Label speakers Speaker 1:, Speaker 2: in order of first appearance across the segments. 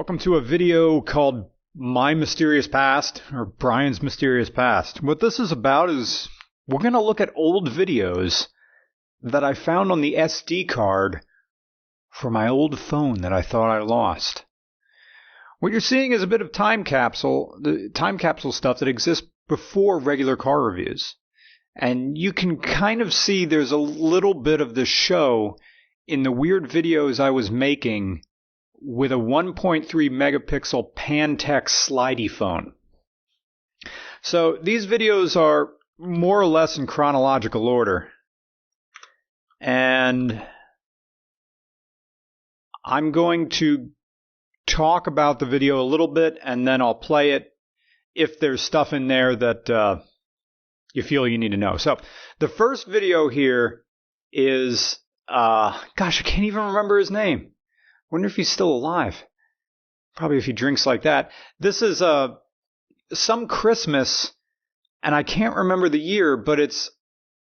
Speaker 1: Welcome to a video called My Mysterious Past, or Brian's Mysterious Past. What this is about is we're going to look at old videos that I found on the SD card for my old phone that I thought I lost. What you're seeing is a bit of time capsule stuff that exists before regular car reviews. And you can kind of see there's a little bit of the show in the weird videos I was making with a 1.3 megapixel Pantech slidey phone. So these videos are more or less in chronological order. And I'm going to talk about the video a little bit, and then I'll play it if there's stuff in there that you feel you need to know. So the first video here is, gosh, I can't even remember his name. Wonder if he's still alive. Probably if he drinks like that. This is some Christmas, and I can't remember the year, but it's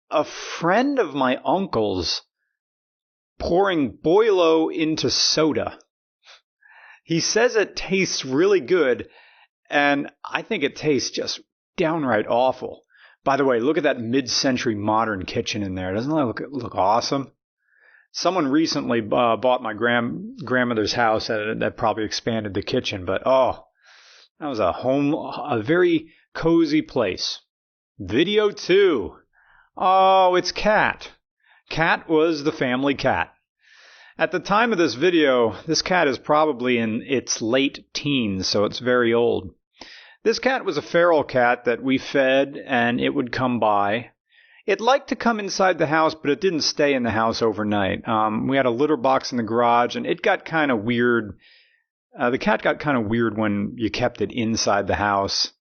Speaker 1: a friend of my uncle's pouring Boilo into soda. He says it tastes really good, and I think it tastes just downright awful. By the way, look at that mid-century modern kitchen in there. Doesn't that look awesome? Someone recently bought my grandmother's house that probably expanded the kitchen, but oh, that was a very cozy place. Video 2. Oh, it's Cat. Cat was the family cat. At the time of this video, this cat is probably in its late teens, so it's very old. This cat was a feral cat that we fed, and it would come by. It liked to come inside the house, but it didn't stay in the house overnight. We had a litter box in the garage, and it got kind of weird. The cat got kind of weird when you kept it inside the house.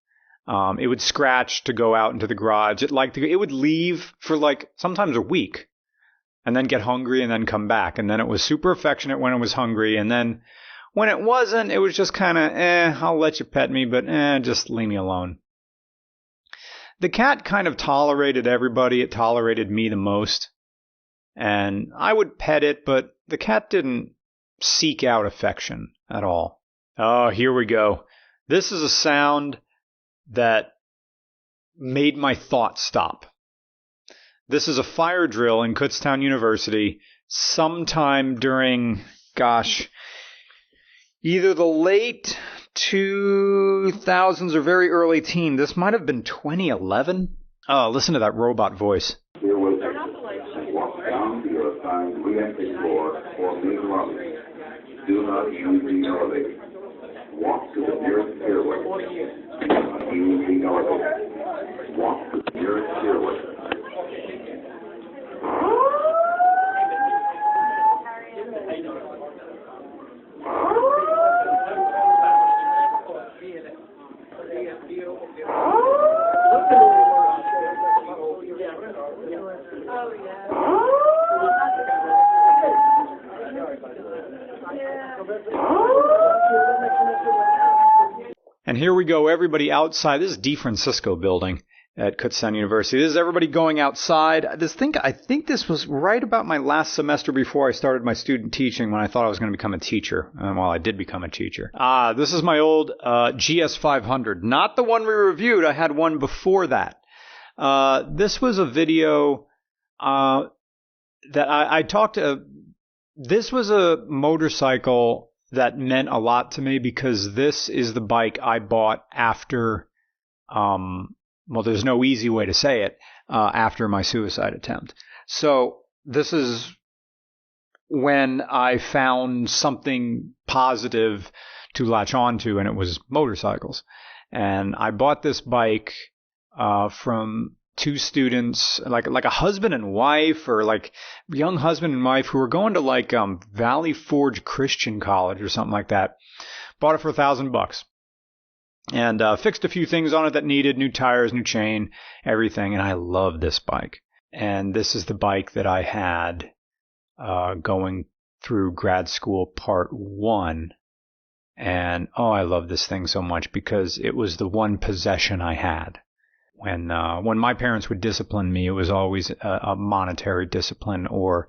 Speaker 1: It would scratch to go out into the garage. It would leave for sometimes a week, and then get hungry and then come back. And then it was super affectionate when it was hungry, and then when it wasn't, it was just kind of, I'll let you pet me, but just leave me alone. The cat kind of tolerated everybody. It tolerated me the most. And I would pet it, but the cat didn't seek out affection at all. Oh, here we go. This is a sound that made my thoughts stop. This is a fire drill in Kutztown University sometime during, either the late 2000s or very early teen. This might have been 2011. Oh, listen to that robot voice.
Speaker 2: Here was walk down to your assigned re-entry floor for main lobby. Do not use the elevator. Walk to the nearest stairway. Do not use the elevator. Walk to the nearest stairway.
Speaker 1: And here we go, everybody outside. This is DeFrancisco building at Kutztown University. This is everybody going outside. I think this was right about my last semester before I started my student teaching, when I thought I was going to become a teacher. Well, I did become a teacher. This is my old GS500. Not the one we reviewed. I had one before that. This was a video that I talked to. This was a motorcycle that meant a lot to me, because this is the bike I bought after, there's no easy way to say it, after my suicide attempt. So this is when I found something positive to latch onto, and it was motorcycles. And I bought this bike from two students, like a husband and wife, or young husband and wife, who were going to Valley Forge Christian College or something like that. Bought it for $1,000 and fixed a few things on it that needed new tires, new chain, everything. And I love this bike. And this is the bike that I had going through grad school part 1. And I love this thing so much because it was the one possession I had. When my parents would discipline me, it was always a monetary discipline or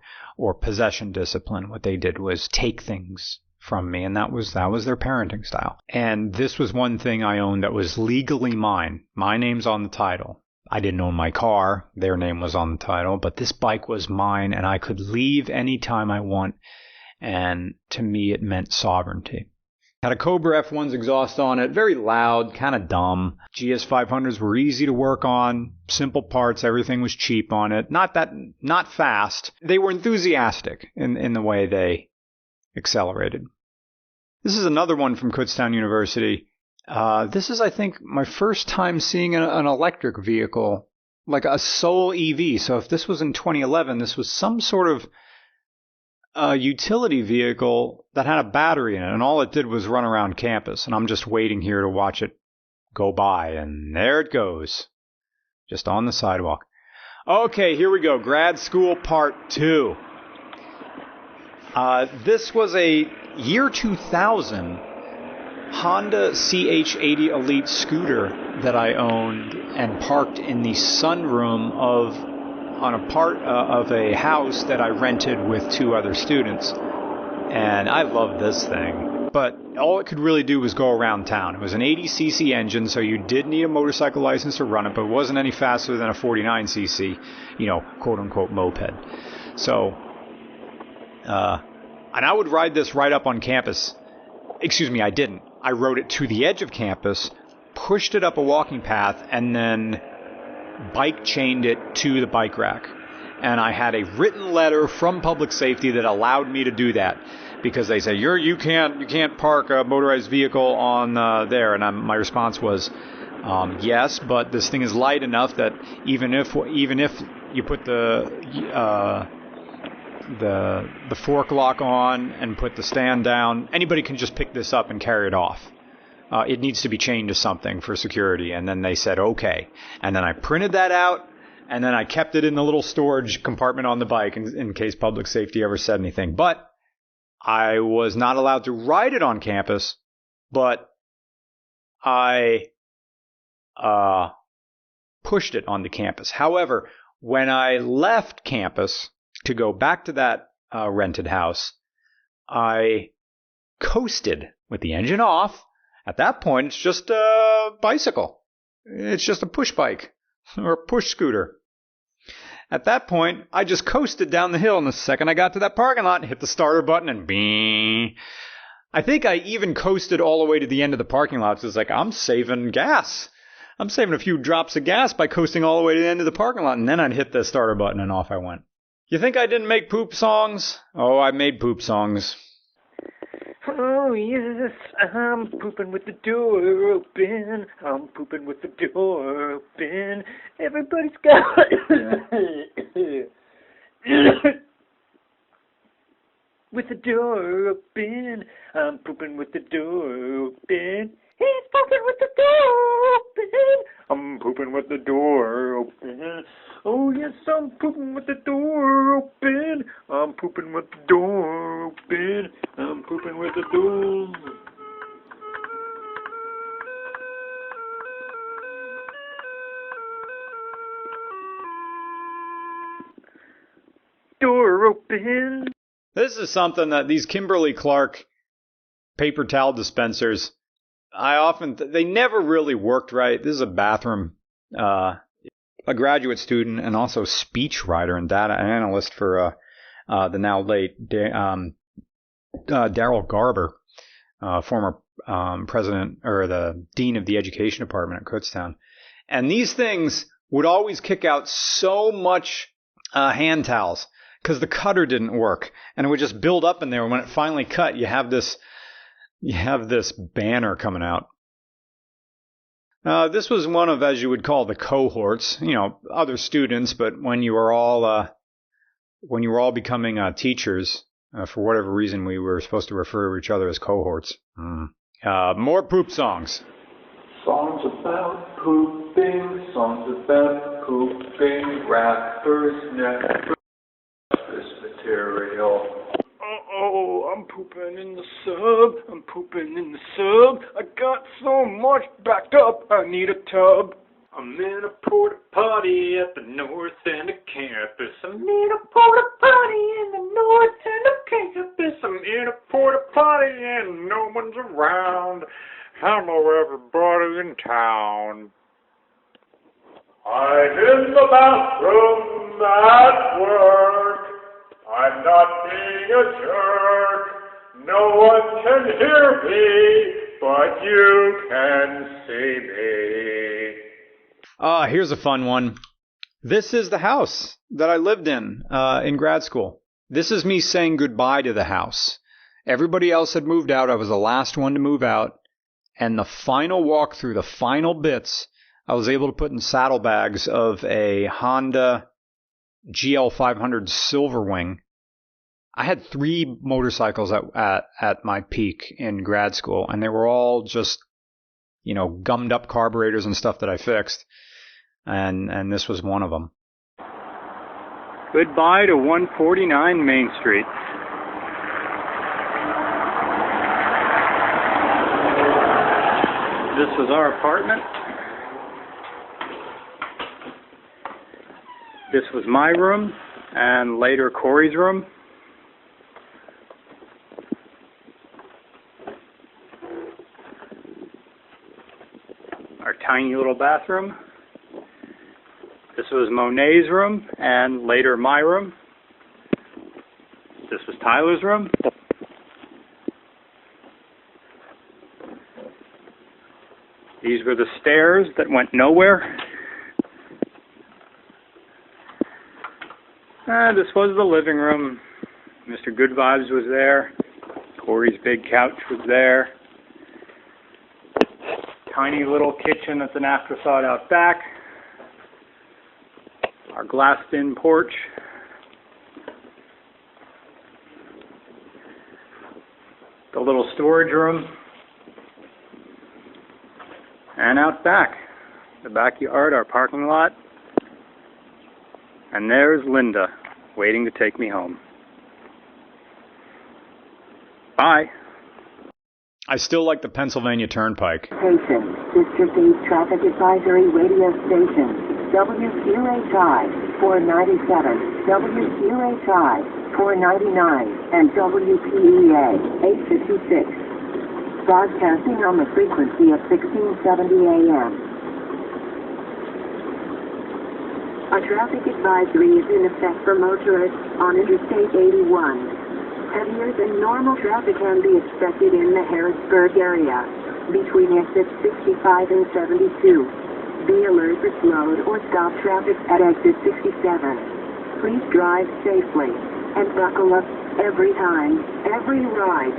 Speaker 1: possession discipline. What they did was take things from me, and that was their parenting style. And this was one thing I owned that was legally mine. My name's on the title. I didn't own my car. Their name was on the title, but this bike was mine, and I could leave anytime I want. And to me, it meant sovereignty. Had a Cobra F1's exhaust on it, very loud, kind of dumb. GS 500s were easy to work on, simple parts, everything was cheap on it. Not fast. They were enthusiastic in the way they accelerated. This is another one from Kutztown University. This is, I think, my first time seeing an electric vehicle, like a sole EV. So if this was in 2011, this was some sort of utility vehicle that had a battery in it, and all it did was run around campus. And I'm just waiting here to watch it go by, and there it goes, just on the sidewalk. Okay, here we go. Grad School Part 2. This was a year 2000 Honda CH80 Elite scooter that I owned and parked in the sunroom on a part of a house that I rented with 2 other students. And I loved this thing. But all it could really do was go around town. It was an 80cc engine, so you did need a motorcycle license to run it, but it wasn't any faster than a 49cc, quote-unquote moped. So, and I would ride this right up on campus. Excuse me, I didn't. I rode it to the edge of campus, pushed it up a walking path, and then bike chained it to the bike rack. And I had a written letter from public safety that allowed me to do that, because they say you can't park a motorized vehicle on there. And my response was, yes, but this thing is light enough that even if you put the fork lock on and put the stand down, anybody can just pick this up and carry it off. It needs to be chained to something for security. And then they said, okay. And then I printed that out, and then I kept it in the little storage compartment on the bike in case public safety ever said anything. But I was not allowed to ride it on campus, but I pushed it onto campus. However, when I left campus to go back to that rented house, I coasted with the engine off. At that point, it's just a bicycle. It's just a push bike or a push scooter. At that point, I just coasted down the hill, and the second I got to that parking lot, hit the starter button, and bing. I think I even coasted all the way to the end of the parking lot. So it's like, I'm saving gas. I'm saving a few drops of gas by coasting all the way to the end of the parking lot, and then I'd hit the starter button, and off I went. You think I didn't make poop songs? Oh, I made poop songs.
Speaker 3: Oh, yes, I'm pooping with the door open. I'm pooping with the door open. Everybody's got with the door open. I'm pooping with the door open. He's pooping with the door open. I'm pooping with the door open. Oh, yes, I'm pooping with the door open. I'm pooping with the door open. I'm pooping with the door. Door open.
Speaker 1: This is something that these Kimberly-Clark paper towel dispensers, they never really worked right. This is a bathroom, a graduate student and also speech writer and data analyst for the now late Daryl Garber, former president or the dean of the education department at Kutztown. And these things would always kick out so much hand towels because the cutter didn't work, and it would just build up in there. And when it finally cut, you have this banner coming out. This was one of, as you would call, the cohorts, other students, but when you were all becoming teachers, for whatever reason, we were supposed to refer to each other as cohorts. More poop songs.
Speaker 4: Songs about pooping, rappers never this material.
Speaker 3: Oh, I'm pooping in the sub. I'm pooping in the sub. I got so much backed up, I need a tub. I'm in a porta potty at the north end of campus. I'm in a porta potty in the north end of campus. I'm in a porta potty and no one's around. Hello, everybody in town.
Speaker 4: I'm in the bathroom at work. I'm not being a jerk. No one can hear me, but you can see me.
Speaker 1: Here's a fun one. This is the house that I lived in grad school. This is me saying goodbye to the house. Everybody else had moved out. I was the last one to move out. And the final walk through, the final bits, I was able to put in saddlebags of a Honda GL500 Silverwing. I had 3 motorcycles at my peak in grad school, and they were all just, gummed up carburetors and stuff that I fixed. And this was one of them.
Speaker 3: Goodbye to 149 Main Street. This was our apartment. This was my room, and later Corey's room. Our tiny little bathroom. This was Monet's room, and later my room. This was Tyler's room. These were the stairs that went nowhere. This was the living room. Mr. Good Vibes was there. Corey's big couch was there. Tiny little kitchen that's an afterthought out back. Our glassed-in porch. The little storage room. And out back, the backyard, our parking lot. And there's Linda, waiting to take me home. Bye.
Speaker 1: I still like the Pennsylvania Turnpike.
Speaker 5: Station, District 8 Traffic Advisory Radio Station. WQHI 497, WQHI 499, and WPEA 856. Broadcasting on the frequency of 1670 AM. A traffic advisory is in effect for motorists on Interstate 81. Heavier than normal traffic can be expected in the Harrisburg area, between exits 65 and 72. Be alert for slowed or stopped traffic at exit 67. Please drive safely and buckle up every time, every ride.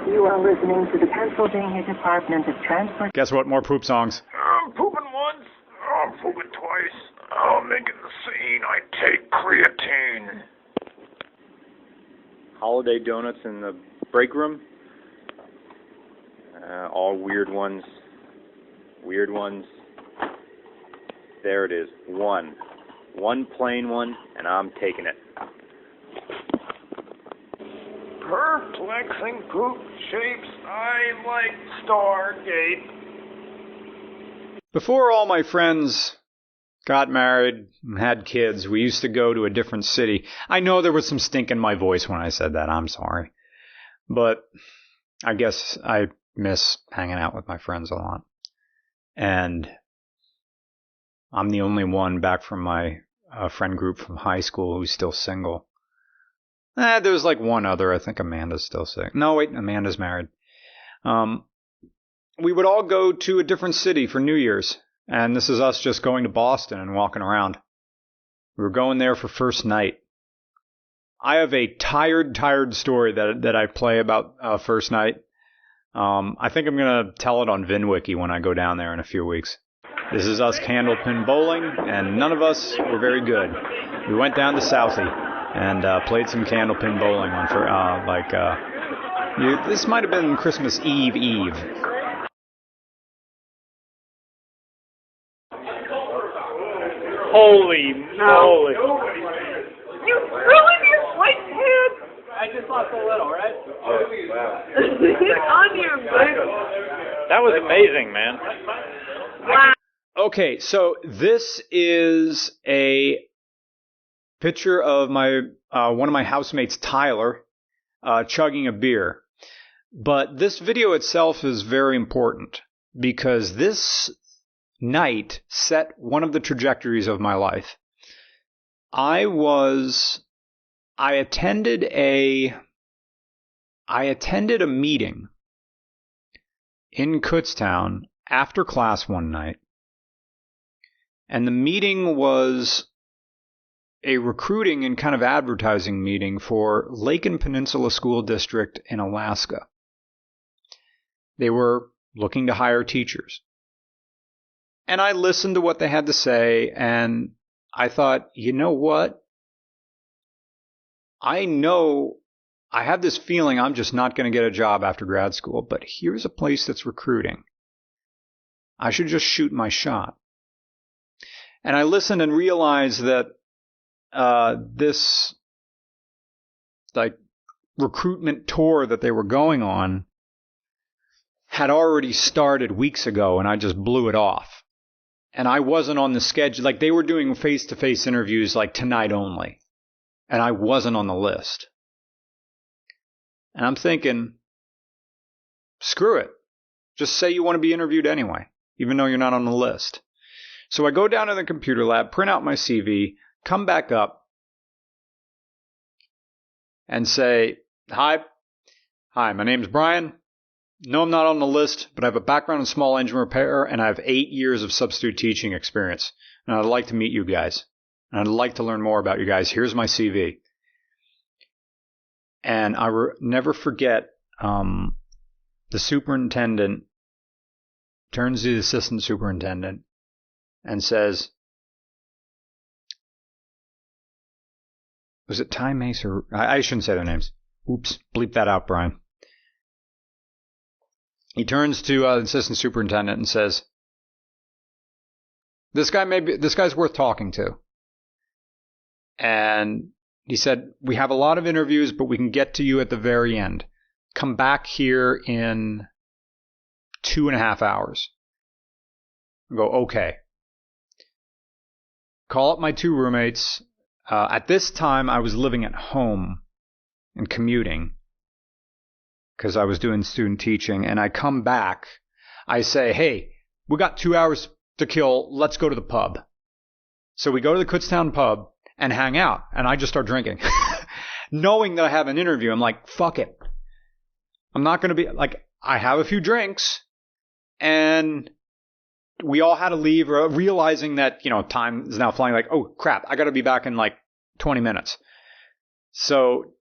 Speaker 5: You are listening to the Pennsylvania Department of Transportation.
Speaker 1: Guess what? More poop songs.
Speaker 4: I'm pooping once. I'm pooping twice. I'm making the scene. I take creatine.
Speaker 3: Holiday donuts in the break room. All weird ones. Weird ones. There it is. One. One plain one, and I'm taking it.
Speaker 4: Perplexing poop shapes. I like Stargate.
Speaker 1: Before all my friends got married and had kids, we used to go to a different city. I know there was some stink in my voice when I said that. I'm sorry. But I guess I miss hanging out with my friends a lot. And I'm the only one back from my friend group from high school who's still single. There was like one other. I think Amanda's still single. No, wait, Amanda's married. We would all go to a different city for New Year's. And this is us just going to Boston and walking around. We were going there for first night. I have a tired story that I play about first night. I think I'm going to tell it on VinWiki when I go down there in a few weeks. This is us candlepin bowling, and none of us were very good. We went down to Southie and played some candlepin bowling on this might have been Christmas Eve.
Speaker 3: Holy moly.
Speaker 6: You ruined your white head!
Speaker 3: I just lost a little, right?
Speaker 6: It's on your butt.
Speaker 3: That was amazing, man.
Speaker 6: Wow.
Speaker 1: Okay, so this is a picture of my one of my housemates, Tyler, chugging a beer. But this video itself is very important because this night set one of the trajectories of my life. I attended a meeting in Kutztown after class one night, and the meeting was a recruiting and kind of advertising meeting for Laken Peninsula School District in Alaska. They were looking to hire teachers. And I listened to what they had to say, and I thought, you know what? I know I have this feeling I'm just not going to get a job after grad school, but here's a place that's recruiting. I should just shoot my shot. And I listened and realized that this recruitment tour that they were going on had already started weeks ago, and I just blew it off. And I wasn't on the schedule. They were doing face-to-face interviews tonight only, and I wasn't on the list. And I'm thinking, screw it. Just say you want to be interviewed anyway, even though you're not on the list. So I go down to the computer lab, print out my CV, come back up, and say, Hi, my name's Brian. No, I'm not on the list, but I have a background in small engine repair, and I have 8 years of substitute teaching experience. And I'd like to meet you guys. And I'd like to learn more about you guys. Here's my CV. And I never forget, the superintendent turns to the assistant superintendent and says, was it Ty Mace or... I shouldn't say their names. Oops, bleep that out, Brian. He turns to the assistant superintendent and says, this guy's worth talking to. And he said, we have a lot of interviews, but we can get to you at the very end. Come back here in 2.5 hours. I go, okay. Call up my 2 roommates. At this time, I was living at home and commuting because I was doing student teaching. And I come back. I say, hey, we got 2 hours to kill. Let's go to the pub. So we go to the Kutztown pub and hang out. And I just start drinking. Knowing that I have an interview, I'm like, fuck it. I'm not going to be I have a few drinks. And we all had to leave, realizing that, time is now flying. Oh, crap, I got to be back in 20 minutes. So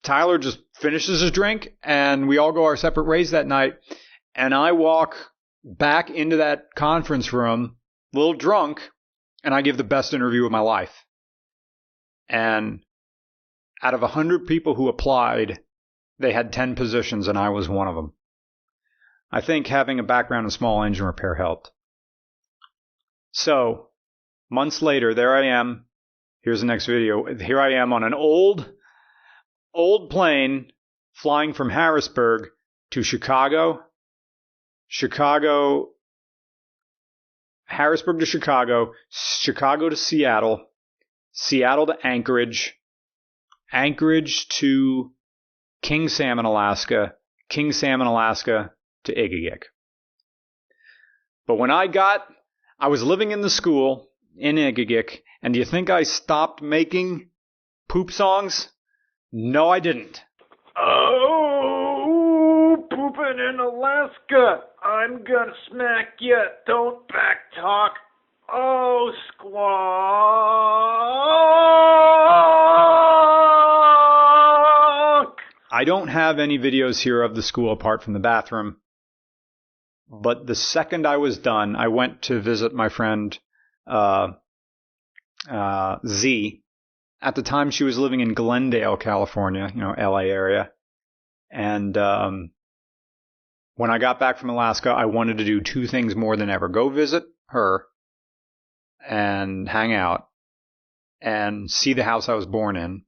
Speaker 1: Tyler just finishes his drink, and we all go our separate ways that night. And I walk back into that conference room, a little drunk, and I give the best interview of my life. And out of 100 people who applied, they had 10 positions, and I was one of them. I think having a background in small engine repair helped. So, months later, there I am. Here's the next video. Here I am on an old plane flying from Harrisburg to Chicago. Harrisburg to Chicago. Chicago to Seattle. Seattle to Anchorage. Anchorage to King Salmon, Alaska. King Salmon, Alaska to Igigik. But when I was living in the school in Igigik, and do you think I stopped making poop songs? No, I didn't.
Speaker 3: Oh, pooping in Alaska. I'm gonna smack ya. Don't back talk. Oh, squawk.
Speaker 1: I don't have any videos here of the school apart from the bathroom. But the second I was done, I went to visit my friend Z. At the time, she was living in Glendale, California, LA area. And when I got back from Alaska, I wanted to do 2 things more than ever. Go visit her and hang out and see the house I was born in,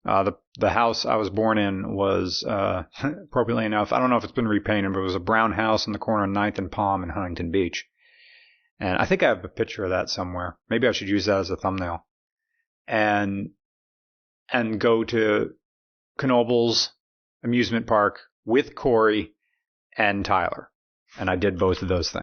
Speaker 1: The house I was born in was, appropriately enough, I don't know if it's been repainted, but it was a brown house in the corner of 9th and Palm in Huntington Beach. And I think I have a picture of that somewhere. Maybe I should use that as a thumbnail. And go to Knoebels amusement park with Corey and Tyler. And I did both of those things.